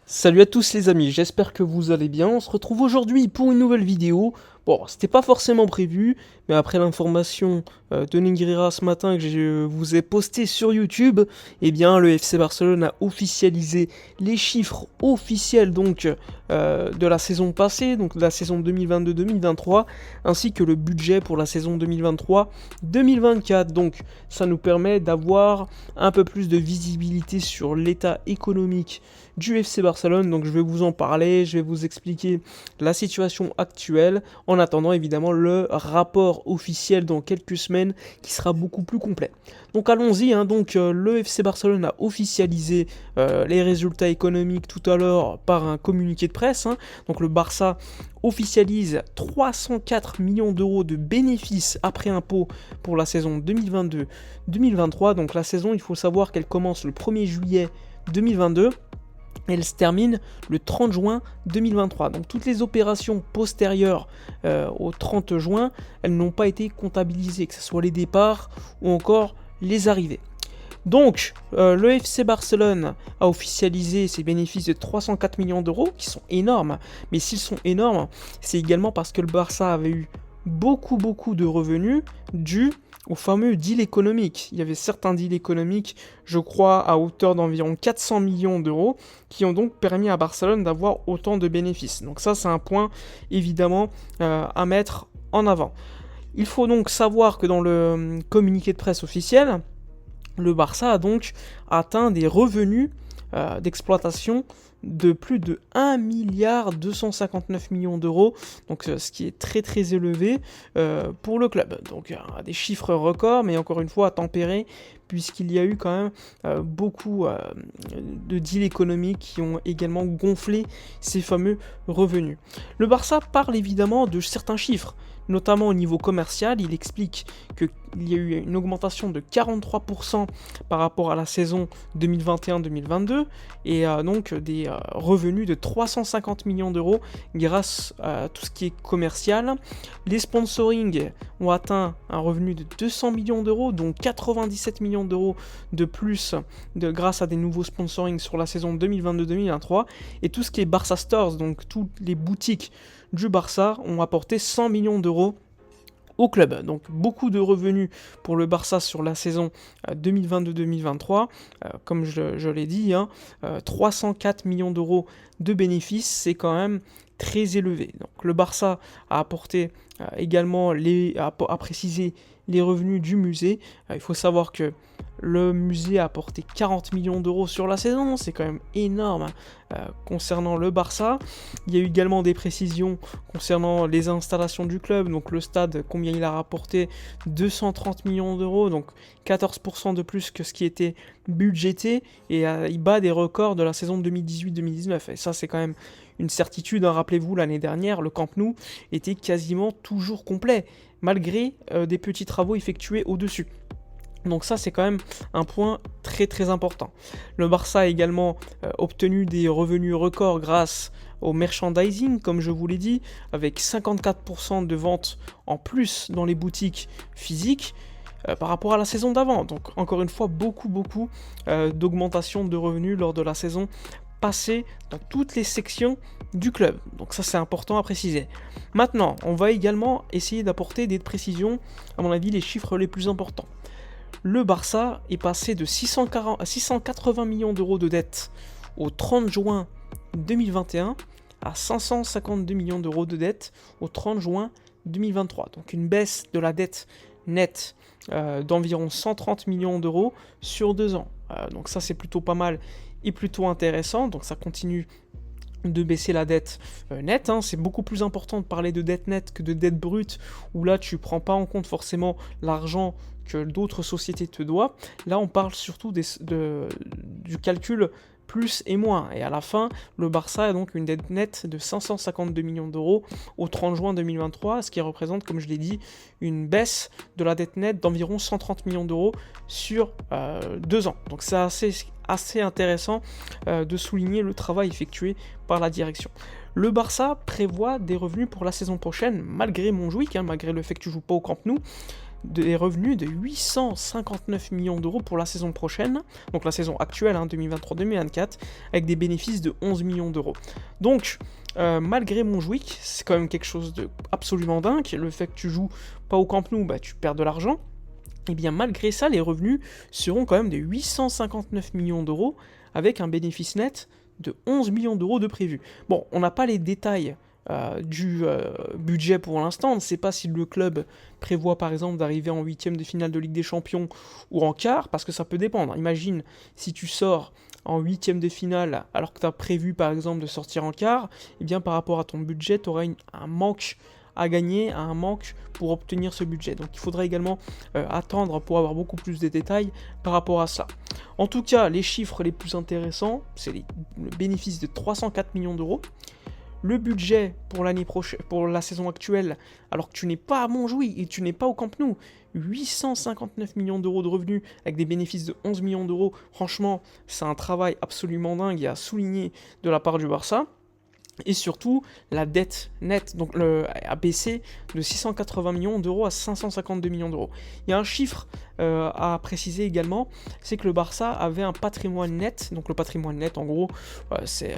Salut à tous les amis, j'espère que vous allez bien. On se retrouve aujourd'hui pour une nouvelle vidéo. Bon, c'était pas forcément prévu, mais après l'information de Negreira ce matin que je vous ai posté sur YouTube, eh bien le FC Barcelone a officialisé les chiffres officiels donc de la saison passée, donc de la saison 2022-2023, ainsi que le budget pour la saison 2023-2024. Donc ça nous permet d'avoir un peu plus de visibilité sur l'état économique du FC Barcelone. Donc je vais vous en parler, je vais vous expliquer la situation actuelle, en attendant évidemment le rapport officiel dans quelques semaines qui sera beaucoup plus complet. Donc allons-y, le FC Barcelone a officialisé les résultats économiques tout à l'heure par un communiqué de presse. Donc le Barça officialise 304 millions d'euros de bénéfices après impôts pour la saison 2022-2023. Donc la saison, il faut savoir qu'elle commence le 1er juillet 2022. Elle se termine le 30 juin 2023. Donc toutes les opérations postérieures au 30 juin, elles n'ont pas été comptabilisées, que ce soit les départs ou encore les arrivées. Donc, le FC Barcelone a officialisé ses bénéfices de 304 millions d'euros, qui sont énormes. Mais s'ils sont énormes, c'est également parce que le Barça avait eu beaucoup de revenus dus au fameux deal économique. Il y avait certains deals économiques, je crois, à hauteur d'environ 400 millions d'euros, qui ont donc permis à Barcelone d'avoir autant de bénéfices. Donc ça, c'est un point, évidemment, à mettre en avant. Il faut donc savoir que dans le communiqué de presse officiel, le Barça a donc atteint des revenus d'exploitation de plus de 1 milliard 259 millions d'euros, donc ce qui est très élevé pour le club. Donc des chiffres records, mais encore une fois à tempérer, puisqu'il y a eu quand même beaucoup de deals économiques qui ont également gonflé ces fameux revenus. Le Barça parle évidemment de certains chiffres, notamment au niveau commercial. Il explique qu'il y a eu une augmentation de 43% par rapport à la saison 2021-2022 et donc des revenus de 350 millions d'euros grâce à tout ce qui est commercial. Les sponsoring ont atteint un revenu de 200 millions d'euros, dont 97 millions d'euros de plus grâce à des nouveaux sponsoring sur la saison 2022-2023. Et tout ce qui est Barça Stores, donc toutes les boutiques du Barça, ont apporté 100 millions d'euros au club. Donc beaucoup de revenus pour le Barça sur la saison 2022-2023. Comme je l'ai dit, 304 millions d'euros de bénéfices, c'est quand même très élevé. Donc le Barça a apporté également, a précisé les revenus du musée. Il faut savoir que le musée a apporté 40 millions d'euros sur la saison, c'est quand même énorme concernant le Barça. Il y a eu également des précisions concernant les installations du club, donc le stade, combien il a rapporté, 230 millions d'euros, donc 14% de plus que ce qui était budgété, et il bat des records de la saison 2018-2019, et ça c'est quand même une certitude, rappelez-vous, l'année dernière, le Camp Nou était quasiment toujours complet, malgré des petits travaux effectués au-dessus. Donc ça c'est quand même un point très important. Le Barça a également obtenu des revenus records grâce au merchandising, comme je vous l'ai dit, avec 54% de ventes en plus dans les boutiques physiques par rapport à la saison d'avant. Donc encore une fois beaucoup d'augmentation de revenus lors de la saison passée dans toutes les sections du club. Donc ça c'est important à préciser. Maintenant, on va également essayer d'apporter des précisions, à mon avis les chiffres les plus importants. Le Barça est passé de 680 millions d'euros de dette au 30 juin 2021 à 552 millions d'euros de dette au 30 juin 2023. Donc une baisse de la dette nette d'environ 130 millions d'euros sur 2 ans. Donc ça c'est plutôt pas mal et plutôt intéressant. Donc ça continue de baisser la dette nette, c'est beaucoup plus important de parler de dette nette que de dette brute, où là tu prends pas en compte forcément l'argent que d'autres sociétés te doivent. Là on parle surtout du calcul plus et moins, et à la fin le Barça a donc une dette nette de 552 millions d'euros au 30 juin 2023, ce qui représente, comme je l'ai dit, une baisse de la dette nette d'environ 130 millions d'euros sur 2 ans. Donc c'est assez intéressant de souligner le travail effectué par la direction. Le Barça prévoit des revenus pour la saison prochaine, malgré Montjuïc, malgré le fait que tu joues pas au Camp Nou, des revenus de 859 millions d'euros pour la saison prochaine, donc la saison actuelle, 2023-2024, avec des bénéfices de 11 millions d'euros. Donc, malgré Montjuic, c'est quand même quelque chose de absolument dingue. Le fait que tu joues pas au Camp Nou, tu perds de l'argent. Et bien malgré ça, les revenus seront quand même de 859 millions d'euros, avec un bénéfice net de 11 millions d'euros de prévu. Bon, on n'a pas les détails du budget pour l'instant. On ne sait pas si le club prévoit par exemple d'arriver en huitième de finale de Ligue des Champions ou en quart, parce que ça peut dépendre. Imagine si tu sors en huitième de finale alors que tu as prévu par exemple de sortir en quart, et bien par rapport à ton budget, tu auras un manque à gagner, un manque pour obtenir ce budget. Donc il faudra également attendre pour avoir beaucoup plus de détails par rapport à ça. En tout cas, les chiffres les plus intéressants, c'est le bénéfice de 304 millions d'euros. Le budget pour l'année prochaine, pour la saison actuelle, alors que tu n'es pas à Montjuic et tu n'es pas au Camp Nou, 859 millions d'euros de revenus avec des bénéfices de 11 millions d'euros. Franchement, c'est un travail absolument dingue et à souligner de la part du Barça. Et surtout, la dette nette a baissé de 680 millions d'euros à 552 millions d'euros. Il y a un chiffre à préciser également, c'est que le Barça avait un patrimoine net. Donc le patrimoine net, en gros, c'est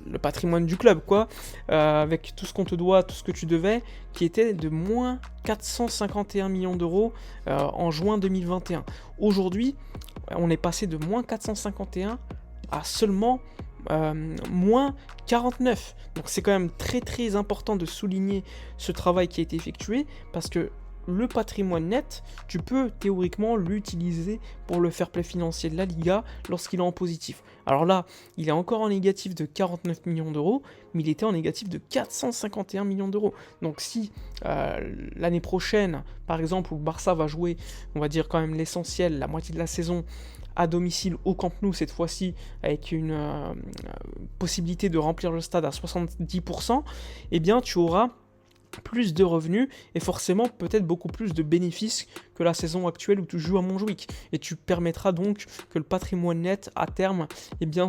le patrimoine du club, quoi, avec tout ce qu'on te doit, tout ce que tu devais, qui était de moins 451 millions d'euros en juin 2021. Aujourd'hui, on est passé de moins 451 à seulement moins 49. Donc c'est quand même très très important de souligner ce travail qui a été effectué, parce que le patrimoine net, tu peux théoriquement l'utiliser pour le fair play financier de la Liga lorsqu'il est en positif. Alors là, il est encore en négatif de 49 millions d'euros, mais il était en négatif de 451 millions d'euros. Donc si l'année prochaine, par exemple, où le Barça va jouer, on va dire quand même l'essentiel, la moitié de la saison, à domicile au Camp Nou cette fois-ci, avec une possibilité de remplir le stade à 70%, eh bien tu auras plus de revenus et forcément peut-être beaucoup plus de bénéfices que la saison actuelle où tu joues à Montjuic, et tu permettras donc que le patrimoine net à terme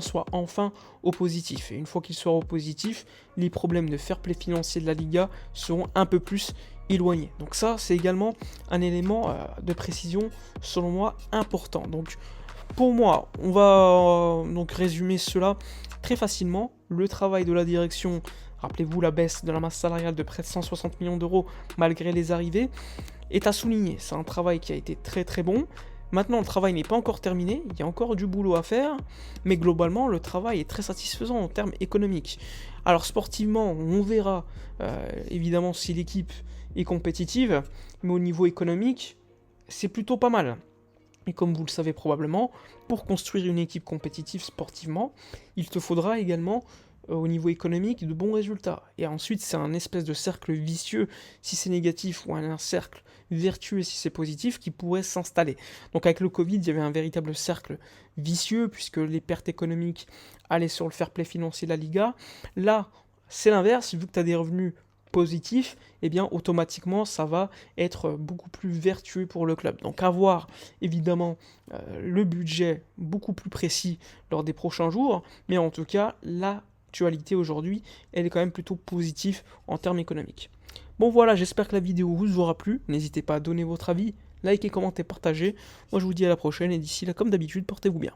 soit enfin au positif. Et une fois qu'il sera au positif, les problèmes de fair play financier de la Liga seront un peu plus éloignés. Donc ça, c'est également un élément de précision selon moi important. Donc pour moi, on va donc résumer cela très facilement. Le travail de la direction, rappelez-vous la baisse de la masse salariale de près de 160 millions d'euros malgré les arrivées, est à souligner. C'est un travail qui a été très très bon. Maintenant, le travail n'est pas encore terminé, il y a encore du boulot à faire, mais globalement, le travail est très satisfaisant en termes économiques. Alors sportivement, on verra évidemment si l'équipe est compétitive, mais au niveau économique, c'est plutôt pas mal. Et comme vous le savez probablement, pour construire une équipe compétitive sportivement, il te faudra également, au niveau économique, de bons résultats. Et ensuite, c'est un espèce de cercle vicieux si c'est négatif, ou un cercle vertueux si c'est positif, qui pourrait s'installer. Donc avec le Covid, il y avait un véritable cercle vicieux, puisque les pertes économiques allaient sur le fair play financier de la Liga. Là, c'est l'inverse, vu que tu as des revenus positif, et bien automatiquement ça va être beaucoup plus vertueux pour le club. Donc avoir évidemment le budget beaucoup plus précis lors des prochains jours, mais en tout cas l'actualité aujourd'hui elle est quand même plutôt positive en termes économiques. Bon voilà, j'espère que la vidéo vous aura plu, n'hésitez pas à donner votre avis, likez, commentez, partagez. Moi je vous dis à la prochaine, et d'ici là comme d'habitude portez-vous bien.